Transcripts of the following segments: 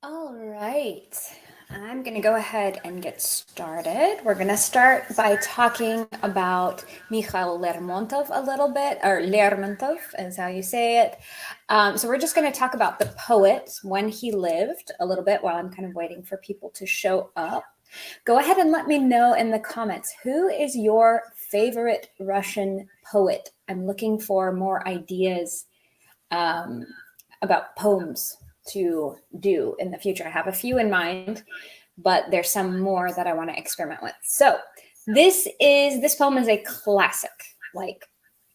All right, I'm going to go ahead and get started. We're going to start by talking about Mikhail Lermontov a little bit, or Lermontov is how you say it. So we're just going to talk about the poet, when he lived, a little bit while I'm kind of waiting for people to show up. Go ahead and let me know in the comments, who is your favorite Russian poet? I'm looking for more ideas about poems to do in the future. I have a few in mind, but there's some more that I want to experiment with. So this poem is a classic. Like,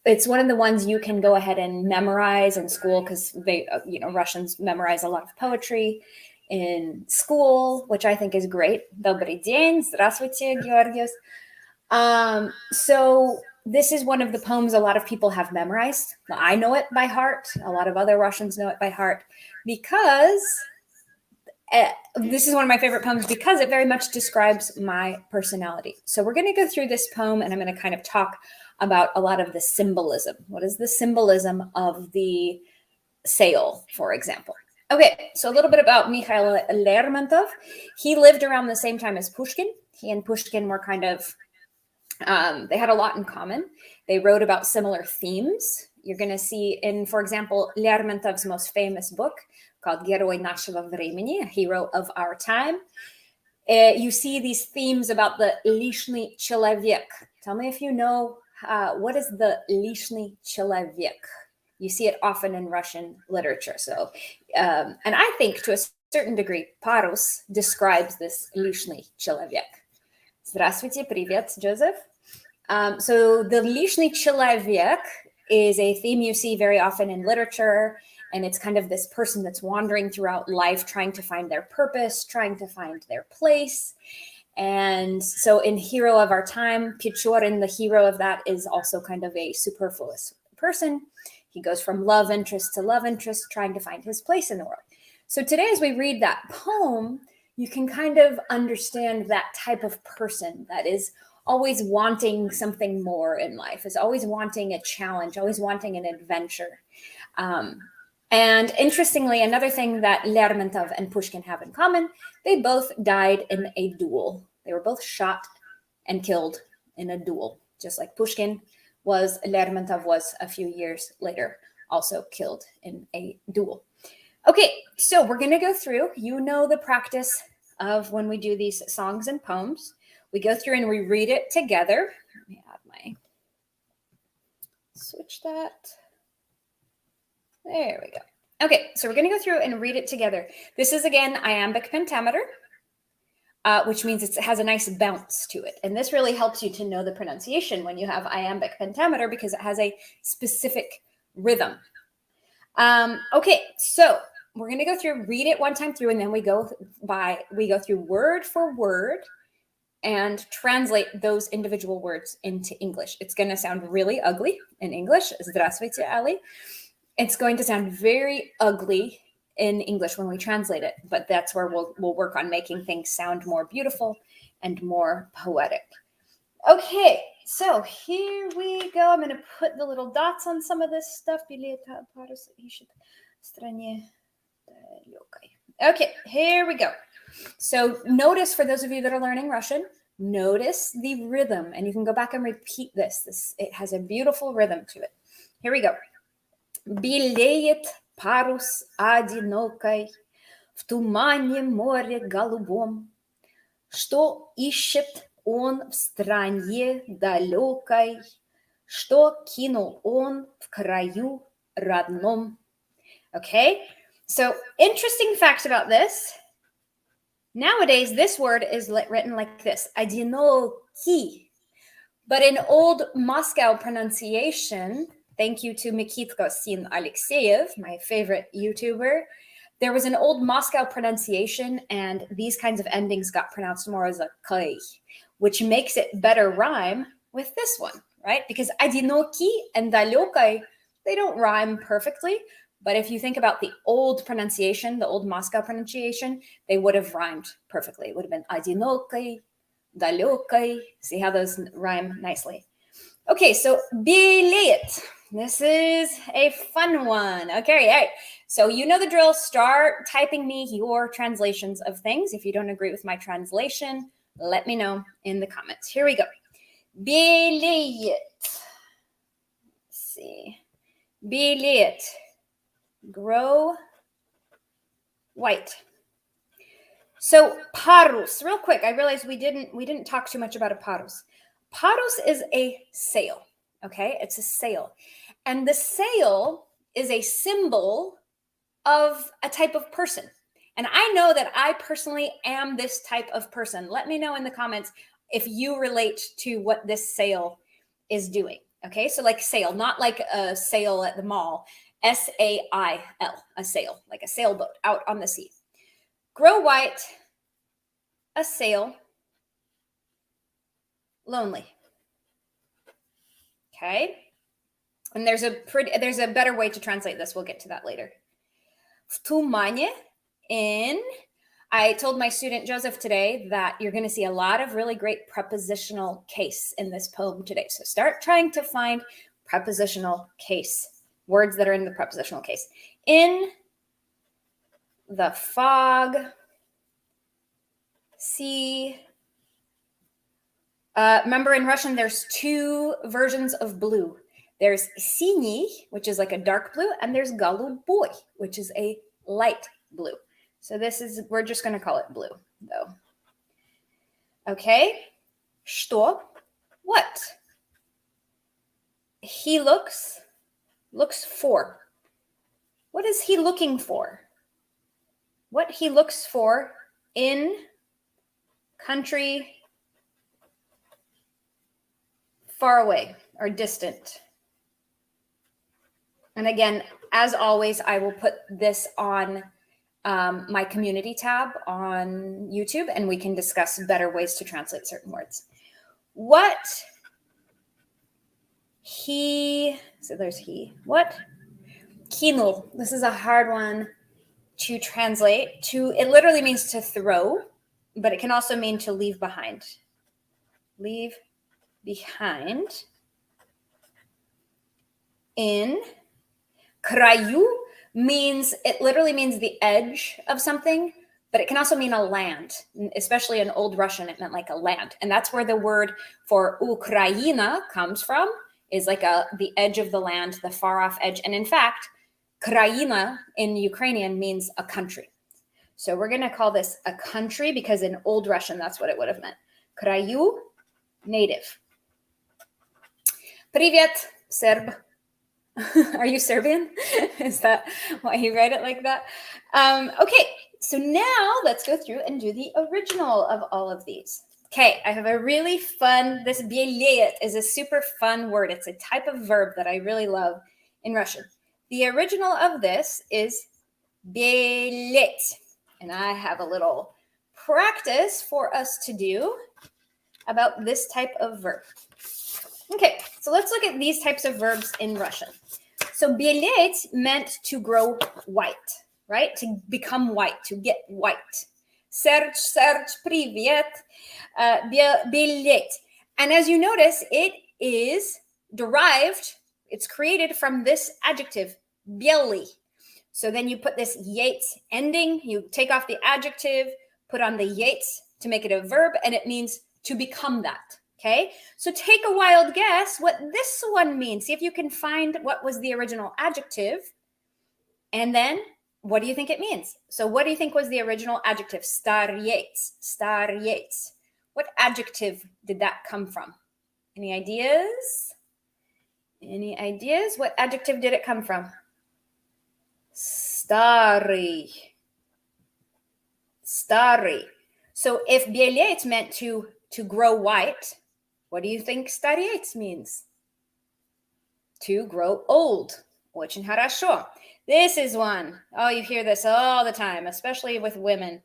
it's one of the ones you can go ahead and memorize in school, because they, Russians memorize a lot of poetry in school, which I think is great. Добрый день, здравствуйте, Georgios. So this is one of the poems a lot of people have memorized. I know it by heart. A lot of other Russians know it by heart, because this is one of my favorite poems because it very much describes my personality. So we're going to go through this poem, and I'm going to kind of talk about a lot of the symbolism. What is the symbolism of the sail, for example? Okay, so a little bit about Mikhail Lermontov. He lived around the same time as Pushkin. He and Pushkin were kind of they had a lot in common. They wrote about similar themes. You're going to see in, for example, Lermontov's most famous book called Герой нашего времени, a hero of our time. You see these themes about the лишний человек. Tell me if you know what is the лишний человек. You see it often in Russian literature. So, and I think to a certain degree, Parus describes this лишний человек. Здравствуйте, привет, Joseph. So the лишний человек is a theme you see very often in literature, and it's kind of this person that's wandering throughout life, trying to find their purpose, trying to find their place. And so in Hero of Our Time, Pechorin, the hero of that, is also kind of a superfluous person. He goes from love interest to love interest, trying to find his place in the world. So today, as we read that poem, you can kind of understand that type of person that is always wanting something more in life, is always wanting a challenge, always wanting an adventure. And interestingly, another thing that Lermontov and Pushkin have in common, they both died in a duel. They were both shot and killed in a duel, just like Pushkin was. Lermontov was a few years later also killed in a duel. Okay, so we're going to go through, the practice of when we do these songs and poems. We go through and we read it together. Let me add switch that. There we go. Okay, so we're going to go through and read it together. This is, again, iambic pentameter, which means it has a nice bounce to it. And this really helps you to know the pronunciation when you have iambic pentameter, because it has a specific rhythm. Okay, so we're going to go through, read it one time through, and then we go through word for word and translate those individual words into English. It's going to sound really ugly in English. Здравствуйте, Ali. It's going to sound very ugly in English when we translate it, but that's where we'll work on making things sound more beautiful and more poetic. Okay, so here we go. I'm going to put the little dots on some of this stuff. Okay, here we go. So notice, for those of you that are learning Russian, notice the rhythm, and you can go back and repeat this. It has a beautiful rhythm to it. Here we go. Белеет парус одинокой в тумане море голубом, что ищет он в стране далекой, что кинул он в краю родном. Okay, so interesting fact about this. Nowadays, this word is written like this, одинокий. But in old Moscow pronunciation, thank you to Mikitko Sin Alexeyev, my favorite YouTuber, there was an old Moscow pronunciation, and these kinds of endings got pronounced more as a kai, which makes it better rhyme with this one, right? Because одинокий and далекой, they don't rhyme perfectly. But if you think about the old pronunciation, the old Moscow pronunciation, they would have rhymed perfectly. It would have been одинокой, далекой. See how those rhyme nicely? Okay, so билет. This is a fun one. Okay, all right. So you know the drill. Start typing me your translations of things. If you don't agree with my translation, let me know in the comments. Here we go. Билет. Let's see. Билет. Grow white. So parus, real quick, I realized we didn't talk too much about a parus. Parus is a sail, okay? It's a sail. And the sail is a symbol of a type of person. And I know that I personally am this type of person. Let me know in the comments if you relate to what this sail is doing, okay? So like sail, not like a sail at the mall, S-A-I-L, a sail, like a sailboat out on the sea. Grow white, a sail, lonely. Okay. And there's a better way to translate this. We'll get to that later. В тумане, I told my student Joseph today that you're going to see a lot of really great prepositional case in this poem today. So start trying to find prepositional case, words that are in the prepositional case. In the fog, see. Remember in Russian, there's two versions of blue. There's синий, which is like a dark blue, and there's голубой, which is a light blue. So we're just going to call it blue, though. Okay. Что? What? He looks for. What is he looking for? What he looks for in country far away or distant. And again, as always, I will put this on my community tab on YouTube, and we can discuss better ways to translate certain words. What there's he. What? Кинул. This is a hard one to translate. It literally means to throw, but it can also mean to leave behind. Leave behind. In краю it literally means the edge of something, but it can also mean a land. Especially in Old Russian, it meant like a land. And that's where the word for Ukraina comes from, is like the edge of the land, the far off edge. And in fact, країна in Ukrainian means a country. So we're going to call this a country because in Old Russian, that's what it would have meant. Краю, native. Привет, Serb. Are you Serbian? Is that why you write it like that? Okay, so now let's go through and do the original of all of these. Okay, I have a really fun, this белеет is a super fun word. It's a type of verb that I really love in Russian. The original of this is белеть. And I have a little practice for us to do about this type of verb. Okay, so let's look at these types of verbs in Russian. So белеть meant to grow white, right? To become white, to get white. Serge, привет, белеть. And as you notice, it is derived, it's created from this adjective, белый. So then you put this yates ending, you take off the adjective, put on the yates to make it a verb, and it means to become that. Okay, so take a wild guess what this one means. See if you can find what was the original adjective. And then what do you think it means? So what do you think was the original adjective? Стареть, стареть. What adjective did that come from? Any ideas? Any ideas? What adjective did it come from? Старый. Старый. So if белеть meant to grow white, what do you think стареть means? To grow old. Очень хорошо. This is one. Oh, you hear this all the time, especially with women.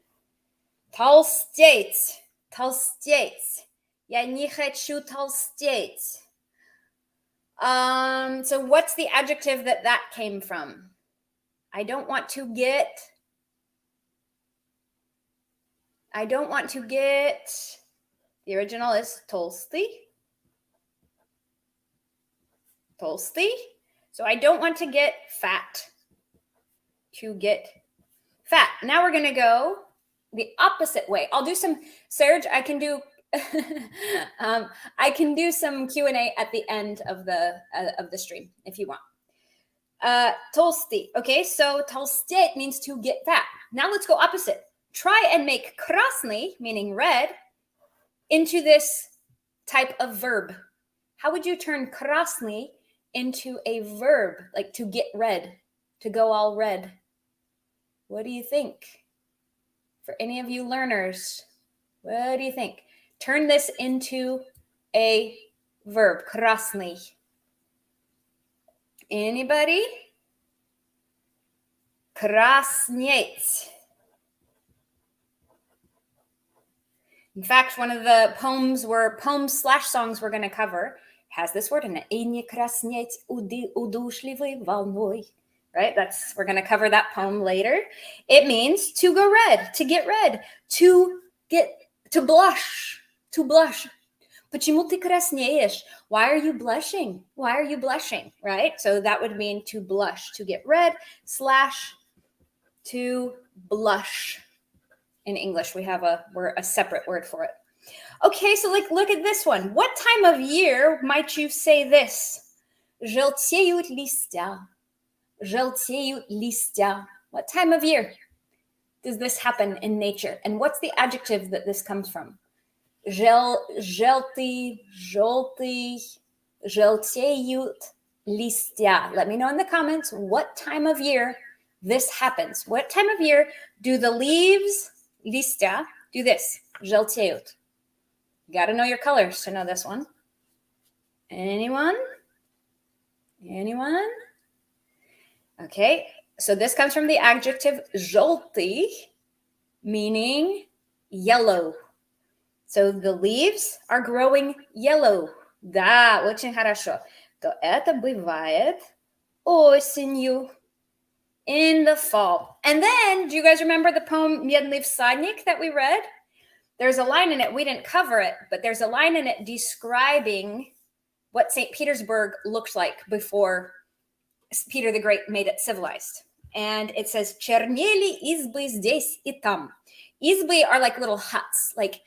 Толстеть. Толстеть. Я не хочу толстеть. So what's the adjective that came from? I don't want to get. The original is толстый. Толстый. So I don't want to get fat. To get fat. Now we're going to go the opposite way. I'll do some, Serge, I can do I can do some Q&A at the end of the stream if you want. Толстый. Okay, so толстеть means to get fat. Now let's go opposite. Try and make красный, meaning red, into this type of verb. How would you turn красный into a verb, like to get red, to go all red? What do you think? For any of you learners, what do you think? Turn this into a verb, красный. Anybody? Краснеть. In fact, one of the poems / songs we're going to cover has this word in it. И не краснеть удушливой волной. Right? We're going to cover that poem later. It means to go red, to get red, to blush, to blush. Почему ты краснеешь? Why are you blushing? Why are you blushing? Right? So that would mean to blush, to get red / to blush. In English, we have a separate word for it. Okay, so look at this one. What time of year might you say this? Желтеют листья. Желтеют листья. What time of year does this happen in nature? And what's the adjective that this comes from? Желтый, желтеют листья. Let me know in the comments what time of year this happens. What time of year do the leaves, листья, do this? Желтеют. You got to know your colors to know this one. Anyone? Anyone? Okay, so this comes from the adjective желтый, meaning yellow. So the leaves are growing yellow. Да, очень хорошо. То это бывает осенью, in the fall. And then, do you guys remember the poem Медный всадник that we read? There's a line in it, we didn't cover it, but there's a line in it describing what St. Petersburg looked like before Peter the Great made it civilized. And it says, чернели избы здесь и там. Избы are like little huts, like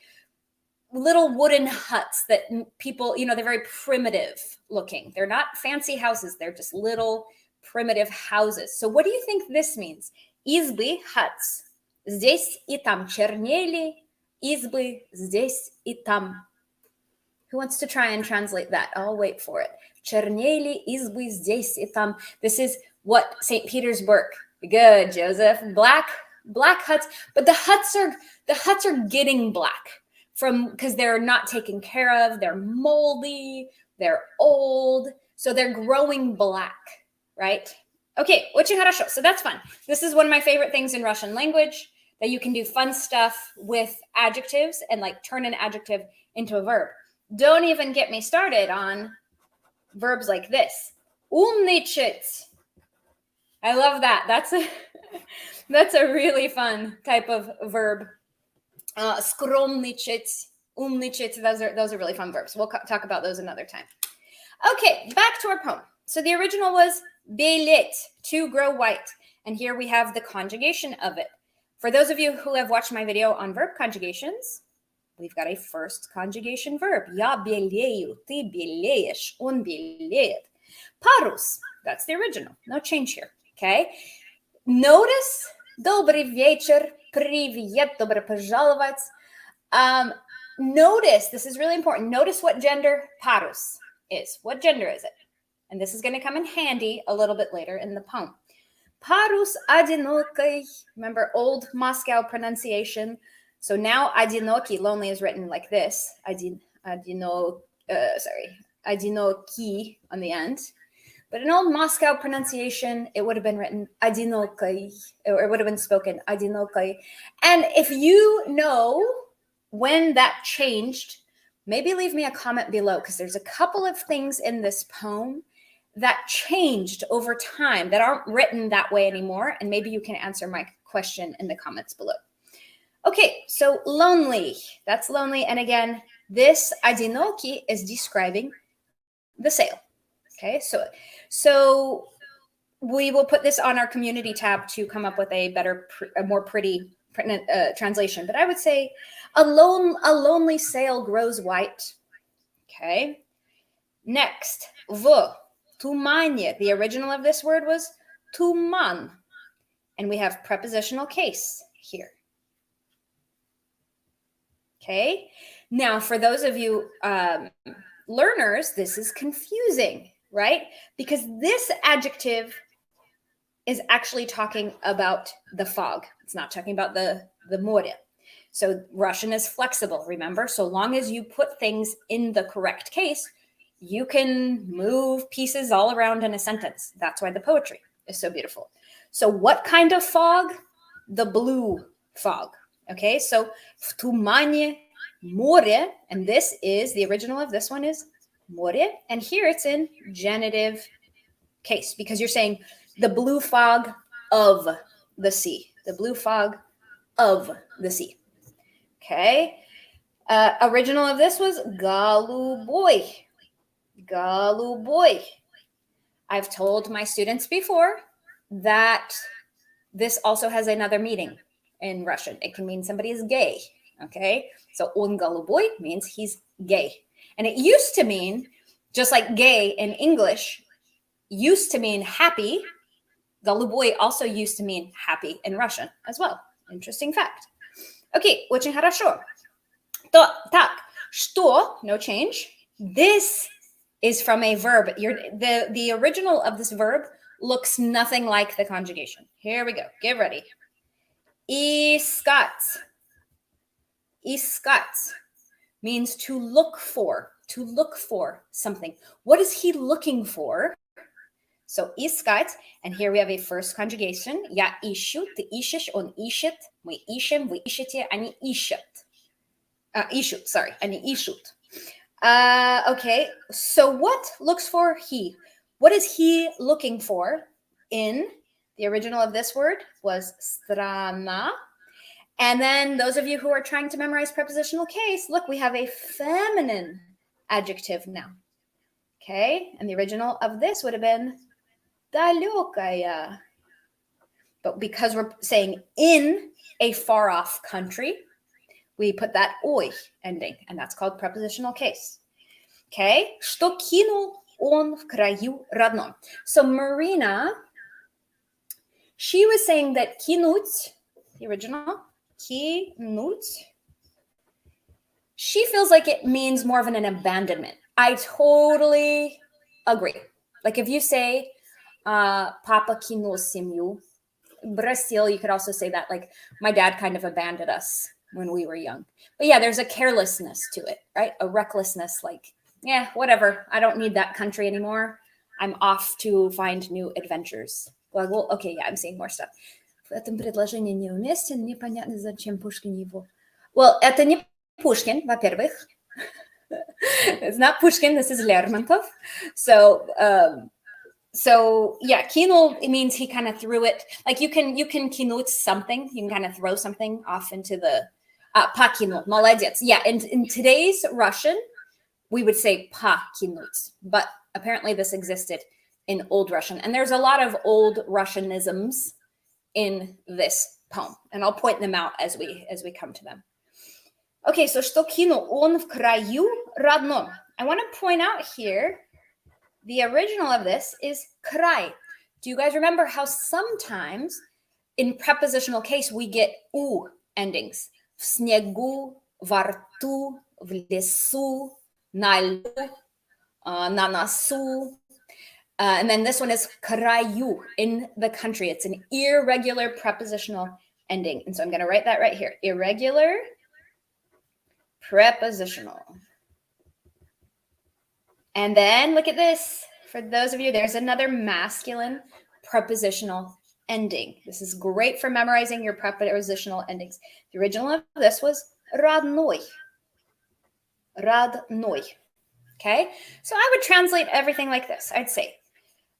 little wooden huts that people, they're very primitive looking. They're not fancy houses. They're just little primitive houses. So what do you think this means? Избы, huts. Здесь и там. Чернели избы здесь и там. Who wants to try and translate that? I'll wait for it. Чернели избы здесь и там. This is what St. Petersburg. Good, Joseph. Black huts, but the huts are getting black because they're not taken care of. They're moldy. They're old, so they're growing black, right? Okay, очень хорошо. So that's fun. This is one of my favorite things in Russian language, that you can do fun stuff with adjectives and turn an adjective into a verb. Don't even get me started on verbs like this. Умничать. I love that. That's a really fun type of verb. Скромничать, умничать. Those are really fun verbs. We'll talk about those another time. Okay, back to our poem. So the original was белеть, to grow white. And here we have the conjugation of it. For those of you who have watched my video on verb conjugations, we've got a first conjugation verb. Я белею, ты белеешь, он белеет. Парус, that's the original. No change here, okay? Notice, добрый вечер, привет, добро пожаловать. Notice, this is really important. Notice what gender parus is. What gender is it? And this is going to come in handy a little bit later in the poem. Parus одинокий. Remember old Moscow pronunciation. So now одинокий, lonely, is written like this. Одинокий on the end. But in old Moscow pronunciation, it would have been written одинокий, or it would have been spoken одинокий. And if you know when that changed, maybe leave me a comment below, because there's a couple of things in this poem that changed over time that aren't written that way anymore. And maybe you can answer my question in the comments below. Okay, so lonely, that's lonely. And again, this одинокий is describing the sail. Okay, so we will put this on our community tab to come up with a more pretty translation. But I would say a lonely sail grows white. Okay. Next, tumanie. The original of this word was tuman. And we have prepositional case here. Okay. Now, for those of you learners, this is confusing, right? Because this adjective is actually talking about the fog. It's not talking about the more. So Russian is flexible, remember? So long as you put things in the correct case, you can move pieces all around in a sentence. That's why the poetry is so beautiful. So what kind of fog? The blue fog. Okay, so в тумане море, and this is, the original of this one is море, and here it's in genitive case because you're saying the blue fog of the sea. The blue fog of the sea. Okay. Original of this was голубой. Голубой. I've told my students before that this also has another meaning in Russian. It can mean somebody is gay. Okay. So он голубой means he's gay. And it used to mean, just like gay in English used to mean happy, голубой also used to mean happy in Russian as well. Interesting fact. Okay, очень хорошо. Так, что, no change. This is from a verb. The original of this verb looks nothing like the conjugation. Here we go. Get ready. Искать. Искать means to look for something. What is he looking for? So искать, and here we have a first conjugation. Я ищу, ты ищешь, он ищет, мы ищем, вы ищете, они ищут. Ищут, sorry, они ищут. Okay, so what looks for he? What is he looking for in the original of this word was strana. And then those of you who are trying to memorize prepositional case, look, we have a feminine adjective now. Okay, and the original of this would have been далекая. But because we're saying in a far off country, we put that ой ending, and that's called prepositional case. Okay, что кинул он в краю родном. So Marina, she was saying that кинуть, the original, кинуть, she feels like it means more of an abandonment. I totally agree. Like if you say, Papa кинул семью, бросил, you could also say that, like, my dad kind of abandoned us when we were young. But yeah, there's a carelessness to it, right? A recklessness, like, yeah, whatever. I don't need that country anymore. I'm off to find new adventures. Well, okay, yeah, I'm saying more stuff. В этом предложении неуместен, непонятно, зачем Пушкин его. Well, это не Pushkin, во-первых. It's not Pushkin, this is Lermontov. So yeah, кинул, it means he kind of threw it. Like you can кинуть something, you can kind of throw something off into the покинул, молодец. Yeah, in today's Russian, we would say покинуть, but apparently this existed in Old Russian. And there's a lot of Old Russianisms in this poem, and I'll point them out as we come to them. Okay, so что кинул он в краю родном. I want to point out here, the original of this is край. Do you guys remember how sometimes in prepositional case we get у endings? В снегу, во рту, в лесу, на льду, на носу. And then this one is краю, in the country. It's an irregular prepositional ending. And so I'm going to write that right here. Irregular prepositional. And then look at this. For those of you, there's another masculine prepositional ending. This is great for memorizing your prepositional endings. The original of this was родной. Родной. Okay? So I would translate everything like this. I'd say,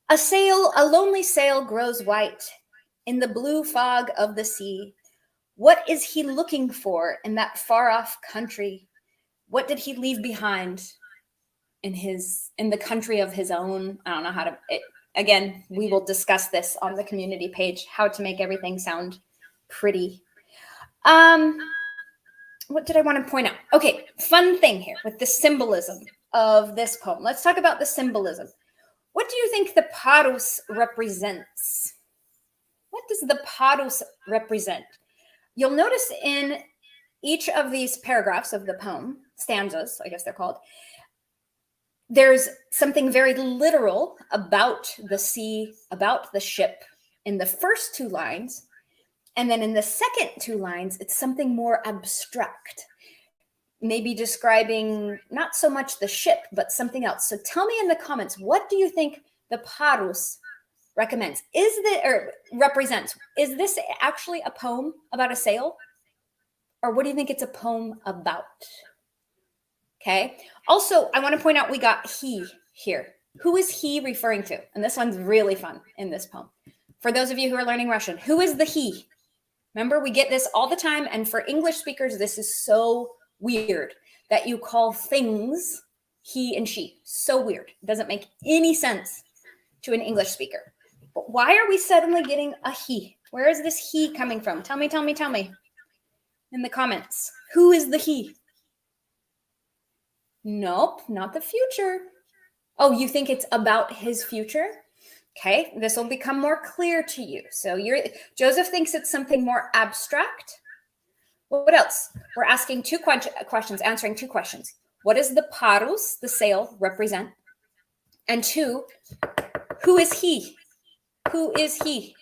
a lonely sail grows white in the blue fog of the sea. What is he looking for in that far-off country? What did he leave behind? in the country of his own. I don't know how to. Again, we will discuss this on the community page, how to make everything sound pretty. What did I want to point out? Okay, fun thing here with the symbolism of this poem. Let's talk about the symbolism. What do you think the parus represents? What does the parus represent? You'll notice in each of these paragraphs of the poem, stanzas, I guess they're called, there's something very literal about the sea, about the ship in the first two lines. And then in the second two lines, it's something more abstract, maybe describing not so much the ship, but something else. So tell me in the comments, what do you think the parus recommends? Represents? Is this actually a poem about a sail? Or what do you think it's a poem about? Okay. Also, I want to point out we got he here. Who is he referring to? And this one's really fun in this poem. For those of you who are learning Russian, who is the he? Remember, we get this all the time. And for English speakers, this is so weird that you call things he and she. So weird. It doesn't make any sense to an English speaker. But why are we suddenly getting a he? Where is this he coming from? Tell me in the comments. Who is the he? Nope, not the future. Oh, you think it's about his future? Okay, this will become more clear to you. So Joseph thinks it's something more abstract. What else? We're asking two questions, answering two questions. What does the parus, the sail, represent? And two, who is he? Who is he?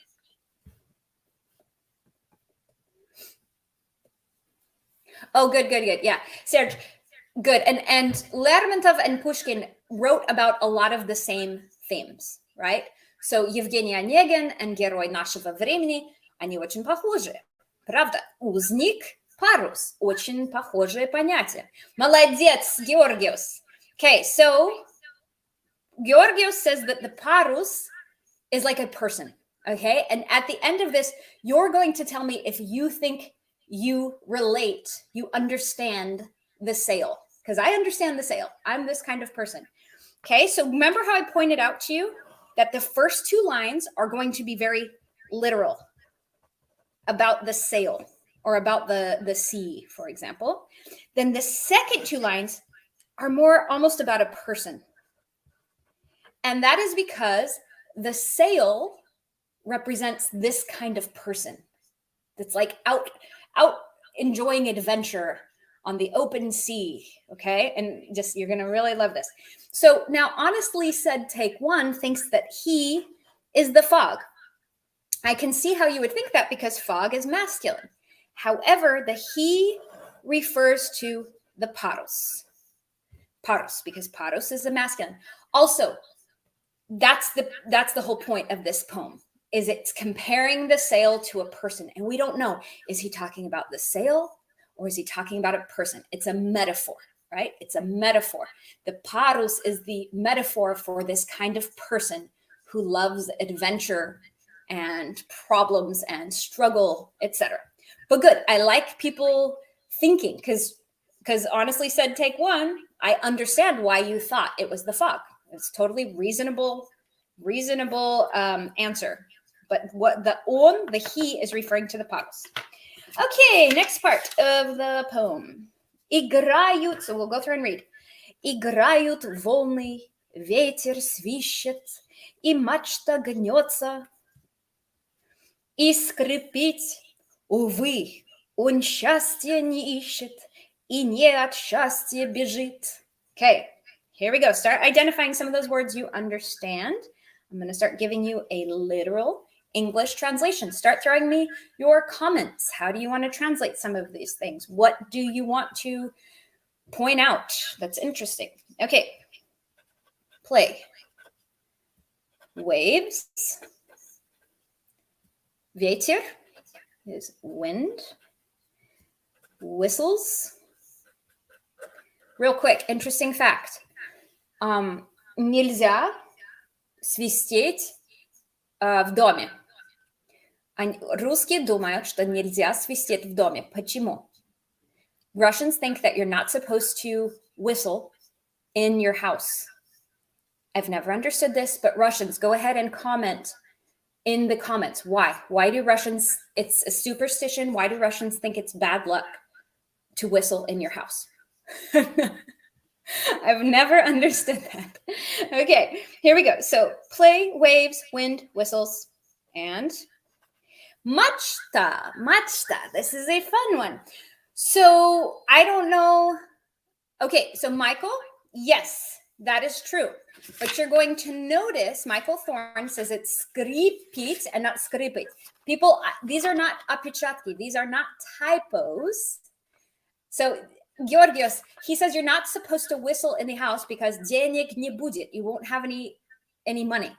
Oh, good. Yeah, Serge, good. And Lermontov and Pushkin wrote about a lot of the same themes, right? So Евгений Онегин and герой нашего времени, они очень похожи. Правда? Узник, парус, очень похожие понятия. Молодец, Georgios. Okay, so Georgios says that the parus is like a person, okay? And at the end of this, you're going to tell me if you think you relate, you understand the sail, because I understand the sail. I'm this kind of person. Okay, so remember how I pointed out to you that the first two lines are going to be very literal about the sail or about the sea, for example. Then the second two lines are more almost about a person. And that is because the sail represents this kind of person that's like out enjoying adventure on the open sea, okay? And just, you're gonna really love this. So now, honestly said, take one thinks that he is the fog. I can see how you would think that because fog is masculine. However, the he refers to the parus. Parus, because parus is a masculine. Also, that's the whole point of this poem, is it's comparing the sail to a person. And we don't know, is he talking about the sail or is he talking about a person? It's a metaphor, right? It's a metaphor. The parus is the metaphor for this kind of person who loves adventure and problems and struggle, etc. But good, I like people thinking, because honestly said, take one, I understand why you thought it was the fog. It's totally reasonable answer. But what the he is referring to the parus. Okay, next part of the poem. Играют, so we'll go through and read. Играют волны, ветер свищет, и мачта гнется, и скрипить, увы, он счастья не ищет, и не от счастья бежит. Okay, here we go. Start identifying some of those words you understand. I'm going to start giving you a literal English translation. Start throwing me your comments. How do you want to translate some of these things? What do you want to point out that's interesting? Okay, play. Waves. Ветер is wind. Whistles. Real quick, interesting fact. Нельзя свистеть в доме. Русские думают, что нельзя свистеть в доме. Почему? Russians think that you're not supposed to whistle in your house. I've never understood this, but Russians, go ahead and comment in the comments. Why? Why do Russians, it's a superstition. Why do Russians think it's bad luck to whistle in your house? I've never understood that. Okay, here we go. So play, waves, wind, whistles, and machta. Machta. This is a fun one. So I don't know. Okay, so Michael, yes, that is true. But you're going to notice Michael Thorne says it's skripit and not skripit. People, these are not опечатки. These are not typos. So Georgios, he says you're not supposed to whistle in the house because денег не будет. You won't have any money.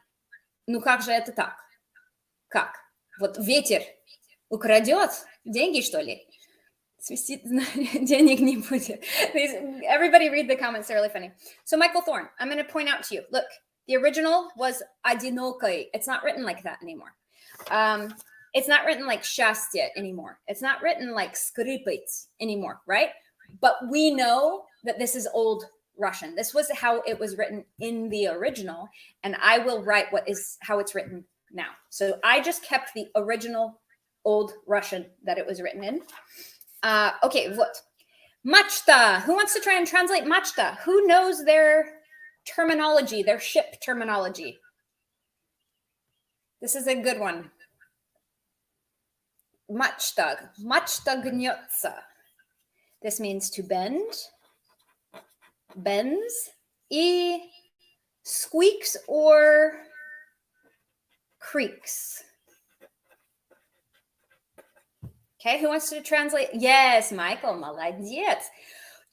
Ну как же это так? Как? Вот ветер украдет деньги, что ли? Свистит, денег не будет. Everybody read the comments. They're really funny. So Michael Thorne, I'm going to point out to you. Look, the original was одинокой. It's not written like that anymore. It's not written like счастье anymore. It's not written like скрипит anymore, right? But we know that this is old Russian. This was how it was written in the original, and I will write how it's written now. So I just kept the original old Russian that it was written in. Okay, what? Machta. Who wants to try and translate machta? Who knows their terminology, their ship terminology? This is a good one. Machta. Machta gniotsa. This means to bend, bends, squeaks or creaks. Okay, who wants to translate? Yes, Michael, молодец.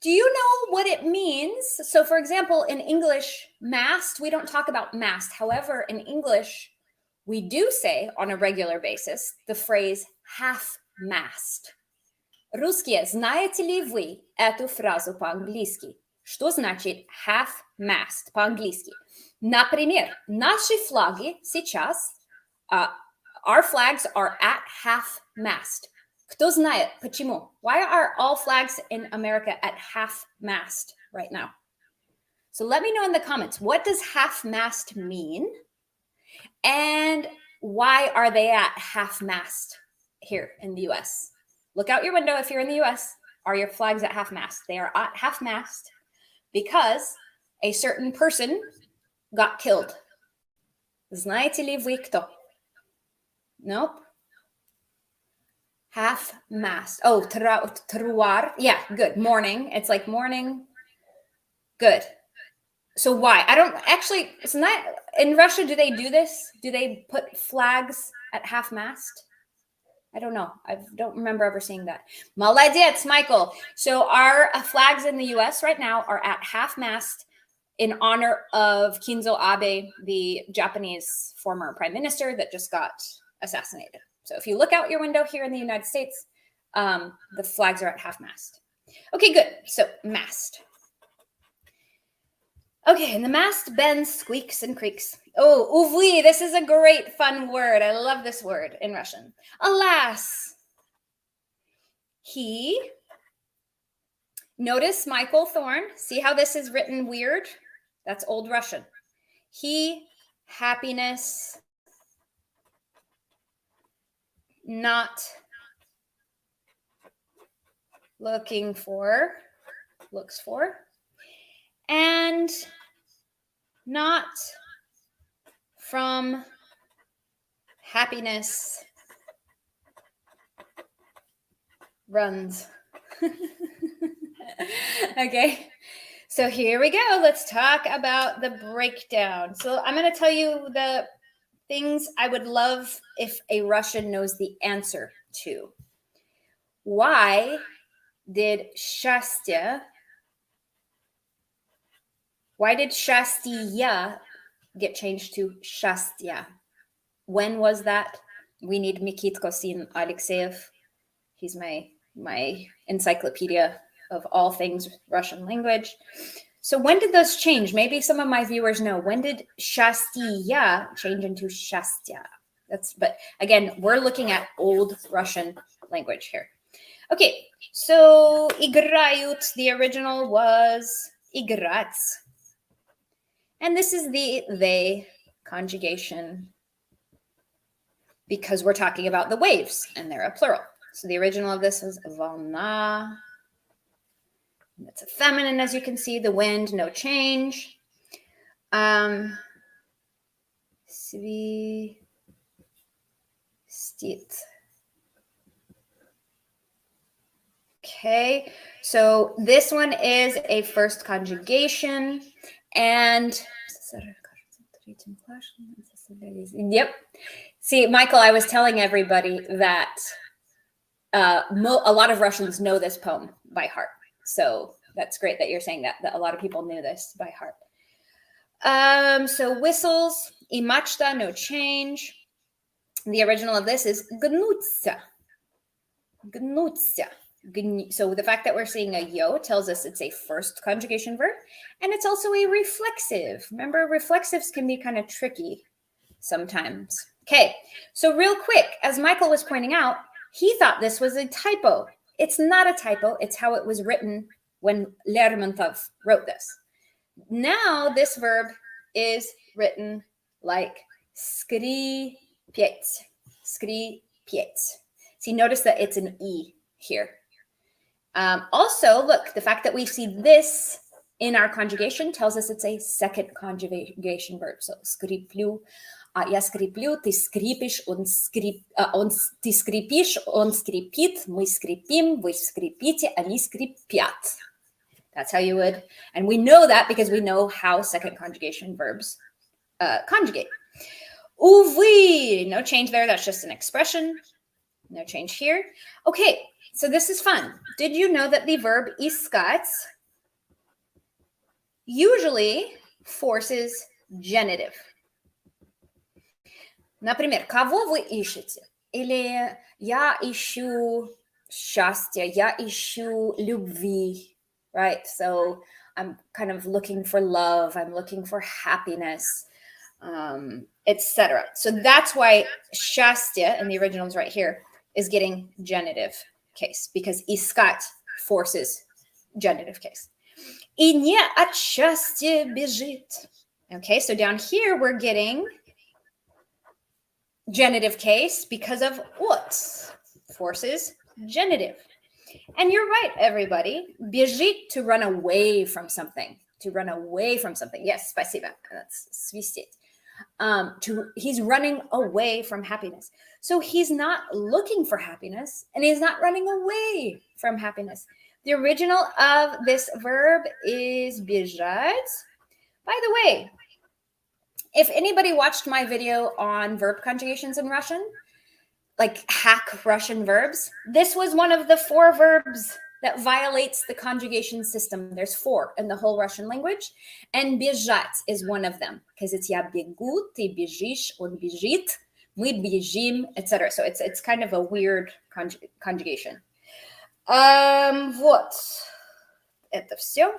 Do you know what it means? So for example, in English, mast, we don't talk about mast. However, in English, we do say on a regular basis the phrase half-mast. Русские, знаете ли вы эту фразу по-английски? Что значит half-mast по-английски? Например, наши флаги сейчас, our flags are at half-mast. Кто знает почему? Why are all flags in America at half-mast right now? So let me know in the comments, what does half-mast mean? And why are they at half-mast here in the US? Look out your window if you're in the US. Are your flags at half-mast? They are at half-mast because a certain person got killed. Знаете ли вы кто? Nope. Half-mast. Oh, terroir. Yeah, good. Morning. It's like morning. Good. So why? I don't actually, it's not, in Russia, do they do this? Do they put flags at half-mast? I don't know. I don't remember ever seeing that. Молодец, Michael. So our flags in the US right now are at half-mast in honor of Shinzo Abe, the Japanese former prime minister that just got assassinated. So if you look out your window here in the United States, the flags are at half-mast. Okay, good. So mast. Okay, and the mast bends, squeaks, and creaks. Oh, увы, this is a great fun word. I love this word in Russian. Alas. He, notice Michael Thorne. See how this is written weird? That's old Russian. He, happiness, not looking for, looks for, and not from happiness runs. Okay, so here we go. Let's talk about the breakdown. So I'm going to tell you the things I would love if a Russian knows the answer to. Why did счастье get changed to счастья? When was that? We need Mikit Kosin Alexeyev. He's my encyclopedia of all things Russian language. So when did those change? Maybe some of my viewers know. When did счастья change into счастья? But again, we're looking at old Russian language here. Okay, so играют, the original was играть. And this is the they conjugation because we're talking about the waves and they're a plural. So the original of this is volna. It's a feminine, as you can see. The wind, no change. Svi stit. Okay, so this one is a first conjugation, and yep. See, Michael, I was telling everybody that a lot of Russians know this poem by heart. So that's great that you're saying that a lot of people knew this by heart. So whistles, и мачта, no change. The original of this is gnuться. Gnuться. So the fact that we're seeing a yo tells us it's a first conjugation verb, and it's also a reflexive. Remember, reflexives can be kind of tricky sometimes. Okay, so real quick, as Michael was pointing out, he thought this was a typo. It's not a typo. It's how it was written when Lermontov wrote this. Now this verb is written like skripiec. Skripiec. See, notice that it's an E here. Also, look, the fact that we see this in our conjugation tells us it's a second conjugation verb. So skriplю, я скреплю, ты скрипишь, ты скрипишь, он скрипит, мы скрипим, вы скрипите, они скрипят. That's how you would, and we know that because we know how second conjugation verbs conjugate. Увы, no change there. That's just an expression. No change here. Okay, so this is fun. Did you know that the verb искать usually forces genitive? Например, кого вы ищете? Или я ищу счастья, я ищу любви, right? So I'm kind of looking for love, I'm looking for happiness, etc. So that's why счастье, and the original is right here, is getting genitive case because искать forces genitive case. И не от счастья бежит. Okay, so down here we're getting genitive case because of what forces genitive. And you're right, everybody. Бежит, to run away from something. To run away from something. Yes, спасибо. That's свистеть. He's running away from happiness. So he's not looking for happiness and he's not running away from happiness. The original of this verb is бежать. By the way, if anybody watched my video on verb conjugations in Russian, like hack Russian verbs, this was one of the 4 verbs that violates the conjugation system. There's 4 in the whole Russian language, and бежать is one of them because it's я бегу, ты бежишь, он бежит, мы бежим, etc. So it's kind of a weird conjugation. Вот. Это все.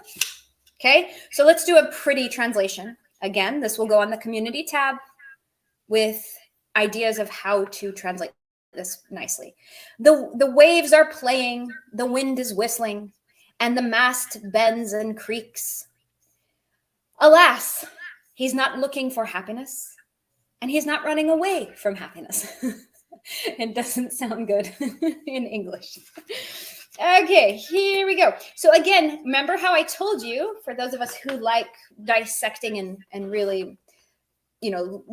Okay, so let's do a pretty translation. Again, this will go on the community tab with ideas of how to translate this nicely. The waves are playing, the wind is whistling, and the mast bends and creaks. Alas, he's not looking for happiness, and he's not running away from happiness. It doesn't sound good in English. Okay, here we go. So again, remember how I told you, for those of us who like dissecting and really,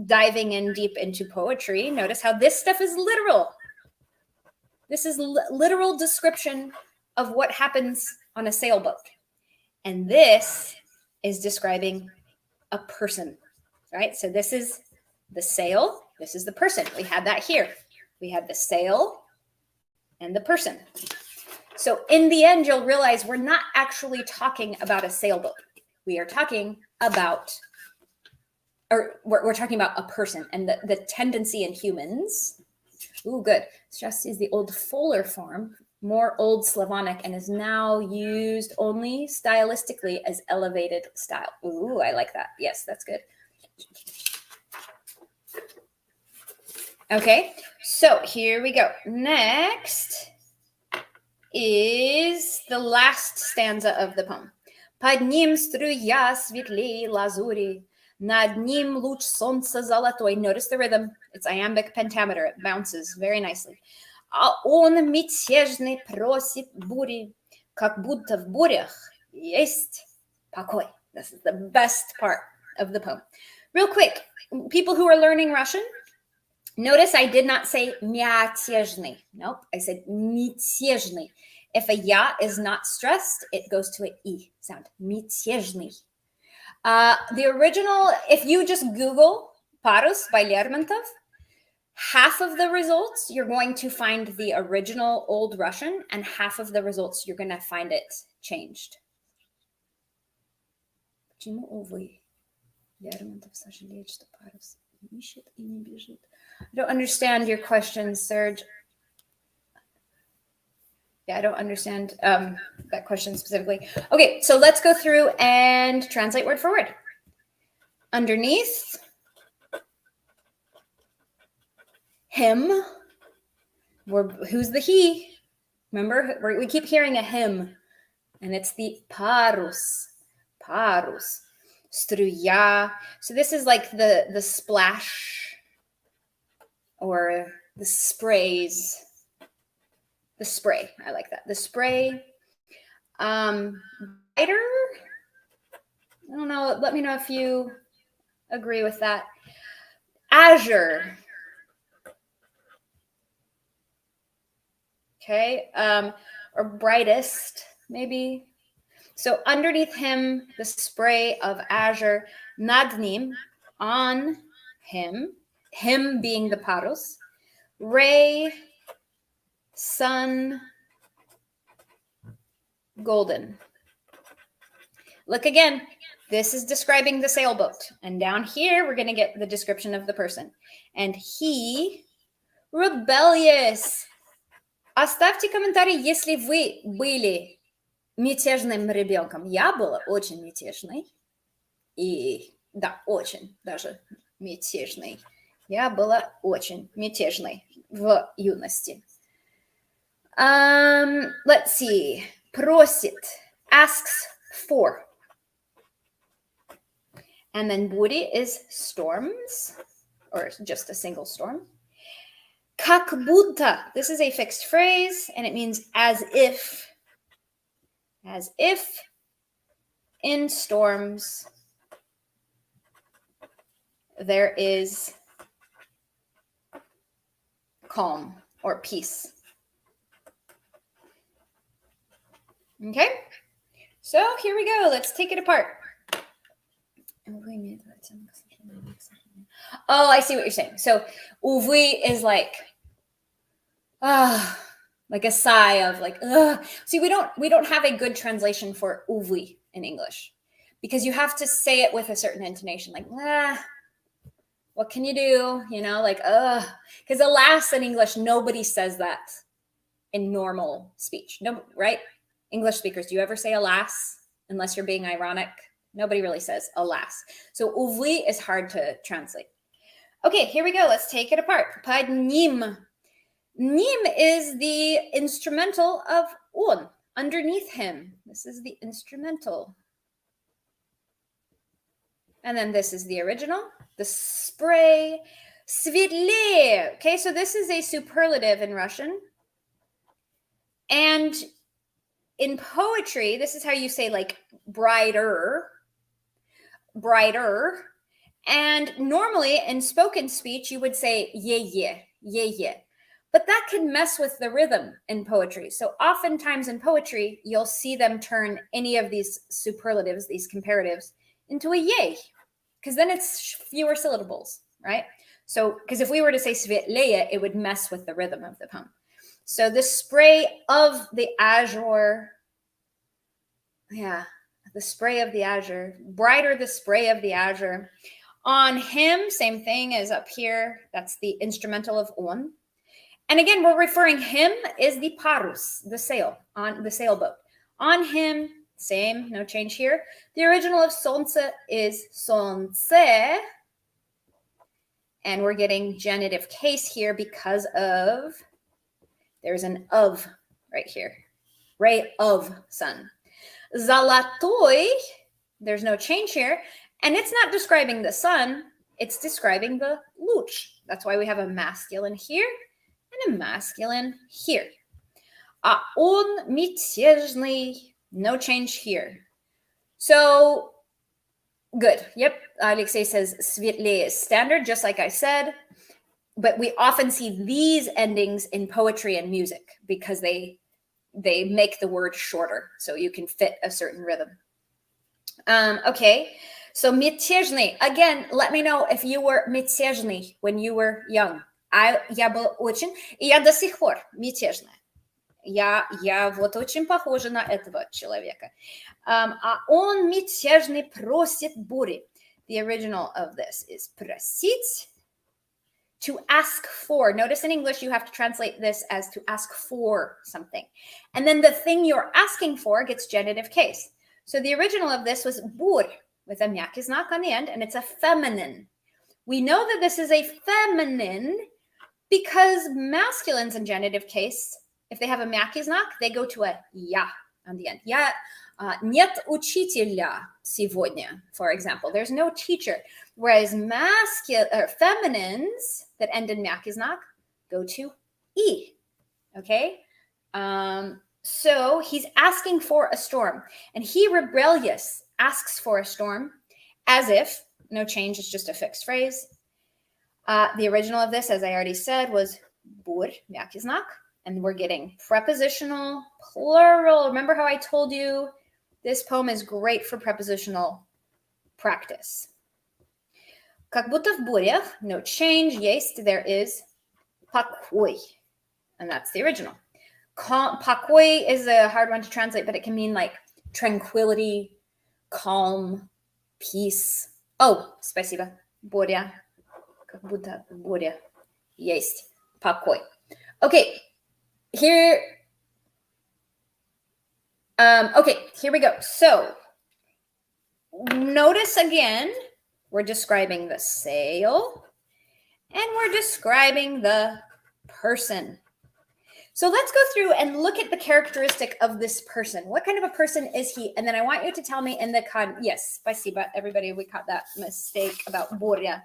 diving in deep into poetry, notice how this stuff is literal. This is literal description of what happens on a sailboat. And this is describing a person, right? So this is the sail, this is the person. We had that here. We had the sail and the person. So in the end, you'll realize we're not actually talking about a sailboat. We are talking about, we're talking about a person, and the tendency in humans. Ooh, good. Just is the old fuller form, more old Slavonic, and is now used only stylistically as elevated style. Ooh, I like that. Yes, that's good. Okay, so here we go. Next is the last stanza of the poem. Под ним струя светлей лазури, Над ним луч солнца золотой. Notice the rhythm. It's iambic pentameter. It bounces very nicely. А он мятежный просит бури, как будто в бурях есть покой. This is the best part of the poem. Real quick, people who are learning Russian, notice I did not say мятежный. Nope, I said мятежный. If a ya is not stressed, it goes to an e sound. Мятежный. The original, if you just Google Parus by Lermontov, half of the results you're going to find the original Old Russian, and half of the results you're going to find it changed. Почему, увы, Лермонтов сожалеет, что Парус ищет и не бежит? I don't understand your question, Serge. Yeah, I don't understand that question specifically. Okay, so let's go through and translate word for word. Underneath him, who's the he? Remember, we keep hearing a him, and it's the parus. Parus. Struya. So this is like the splash or the sprays. The spray. I like that. The spray. Brighter. I don't know. Let me know if you agree with that. Azure. Okay. Or brightest, maybe. So underneath him, the spray of azure. Nad nim, on him. Him being the parus. Ray, sun, golden. Look again. This is describing the sailboat. And down here, we're going to get the description of the person. And he, rebellious. Оставьте комментарий, если вы были мятежным ребенком. Я была очень мятежной. И да, очень даже мятежной. Я была очень мятежной в юности. Let's see. Просит, asks for. And then бури is storms, or just a single storm. Как будто, this is a fixed phrase, and it means as if. As if in storms there is calm or peace. Okay, so here we go. Let's take it apart. Oh, I see what you're saying. So, увы is like a sigh of like, See, we don't have a good translation for увы in English because you have to say it with a certain intonation, like, what can you do? You know, like, because alas in English, nobody says that in normal speech. No, right? English speakers, do you ever say alas unless you're being ironic? Nobody really says alas. So увы is hard to translate. Okay, here we go. Let's take it apart. Под ним. Nim is the instrumental of он, underneath him. This is the instrumental. And then this is the original, the spray. Svidle. Okay, so this is a superlative in Russian. And in poetry, this is how you say like brighter. Brighter. And normally in spoken speech, you would say ye. But that can mess with the rhythm in poetry. So oftentimes in poetry, you'll see them turn any of these superlatives, these comparatives, into a ye, because then it's fewer syllables, right? So, because if we were to say svetleya, it would mess with the rhythm of the poem. So the spray of the azure, the spray of the azure, brighter the spray of the azure. On him, same thing as up here. That's the instrumental of on. And again, we're referring him is the parus, the sail, on the sailboat. On him, same, no change here. The original of solnce is solnce. And we're getting genitive case here because of, there's an of right here. Ray of sun. Zalatoy, there's no change here. And it's not describing the sun, it's describing the луч. That's why we have a masculine here and a masculine here. А он мятежный. No change here. So, good. Yep, Alexei says светлее is standard, just like I said. But we often see these endings in poetry and music because they make the word shorter, so you can fit a certain rhythm. Okay, so мятежный. Again, let me know if you were мятежный when you were young. Я был очень, и я до сих пор мятежная. Я вот очень похожа на этого человека. А он мятежный просит бури. The original of this is просить, to ask for. Notice in English, you have to translate this as to ask for something. And then the thing you're asking for gets genitive case. So the original of this was bur, with a mjaki znak on the end, and it's a feminine. We know that this is a feminine because masculines in genitive case, if they have a mjaki znak, they go to a ya on the end. Я нет учителя сегодня, for example. There's no teacher. Whereas feminines that end in mjaki znak go to e. Okay? So he's asking for a storm. And he, rebellious, asks for a storm as if, no change, it's just a fixed phrase. The original of this, as I already said, was bur, mjaki znak. And we're getting prepositional, plural. Remember how I told you this poem is great for prepositional practice. Как будто в бурях, no change, есть, there is покой. And that's the original. Покой is a hard one to translate, but it can mean like tranquility, calm, peace. Oh, спасибо. Буря. Как будто в бурях есть покой. Okay. Here we go. So notice again, we're describing the sail and we're describing the person. So let's go through and look at the characteristic of this person. What kind of a person is he? And then I want you to tell me in the yes, спасибо, everybody, we caught that mistake about буря.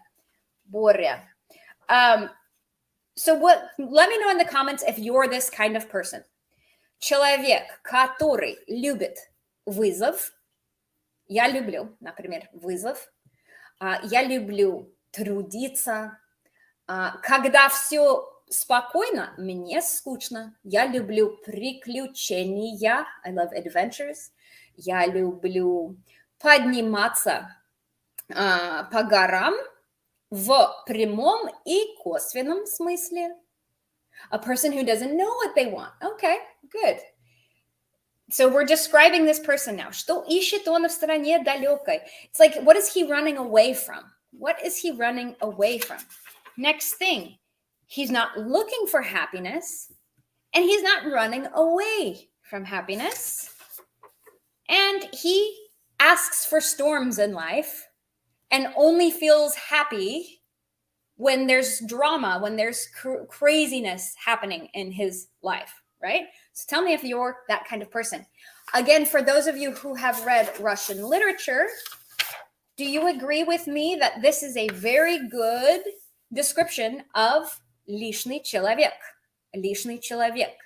So let me know in the comments if you're this kind of person. Человек, который любит вызов. Я люблю, например, вызов. Я люблю трудиться. Когда все спокойно, мне скучно. Я люблю приключения. I love adventures. Я люблю подниматься по горам. В прямом и косвенном смысле. A person who doesn't know what they want. Okay, good. So we're describing this person now. Что ищет он в стране далекой? It's like, what is he running away from? What is he running away from? Next thing, he's not looking for happiness, and he's not running away from happiness. And he asks for storms in life, and only feels happy when there's drama, when there's craziness happening in his life, right? So tell me if you're that kind of person. Again, for those of you who have read Russian literature, do you agree with me that this is a very good description of лишний человек? Лишний человек.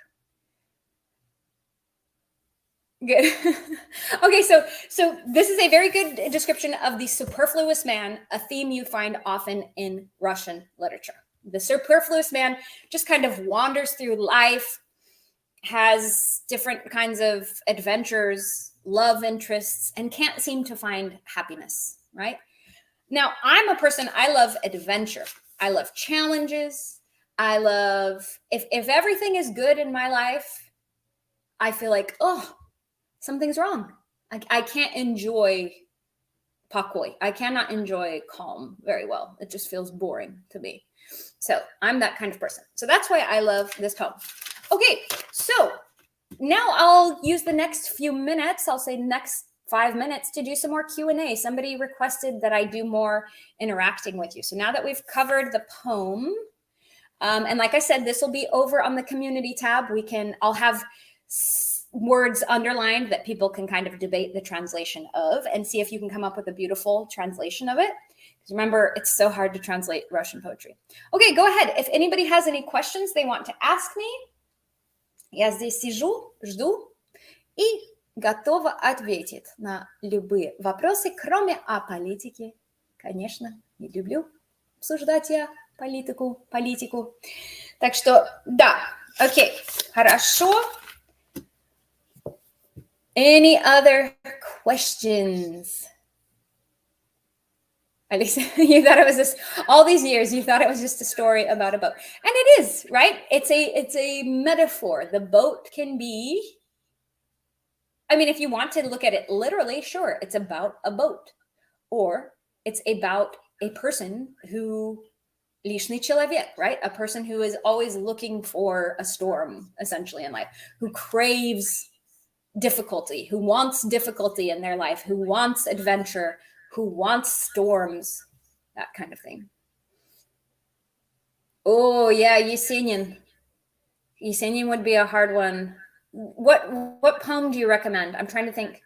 Good. Okay, so this is a very good description of the superfluous man, a theme you find often in Russian literature. The superfluous man just kind of wanders through life, has different kinds of adventures, love interests, and can't seem to find happiness, right? Now, I'm a person, I love adventure. I love challenges. I love, if everything is good in my life, I feel like, oh, something's wrong. I can't enjoy покой. I cannot enjoy calm very well. It just feels boring to me. So I'm that kind of person. So that's why I love this poem. Okay, so now I'll use the next few minutes, I'll say next 5 minutes, to do some more Q&A. Somebody requested that I do more interacting with you. So now that we've covered the poem, and like I said, this will be over on the community tab. I'll have words underlined that people can kind of debate the translation of and see if you can come up with a beautiful translation of it. Because remember, it's so hard to translate Russian poetry. Okay, go ahead. If anybody has any questions they want to ask me, я здесь сижу, жду и готова ответить на любые вопросы, кроме о политике. Конечно, не люблю обсуждать я политику. Так что, да, окей, хорошо. Any other questions? Alicia, you thought it was this all these years, you thought it was just a story about a boat. And it is, right? It's a metaphor. The boat can be, I mean, if you want to look at it literally, sure, it's about a boat. Or it's about a person who, лишний человек, right? A person who is always looking for a storm, essentially, in life, who craves difficulty, who wants difficulty in their life, who wants adventure, who wants storms, that kind of thing. Oh, yeah, Yesenin. Yesenin would be a hard one. What poem do you recommend? I'm trying to think.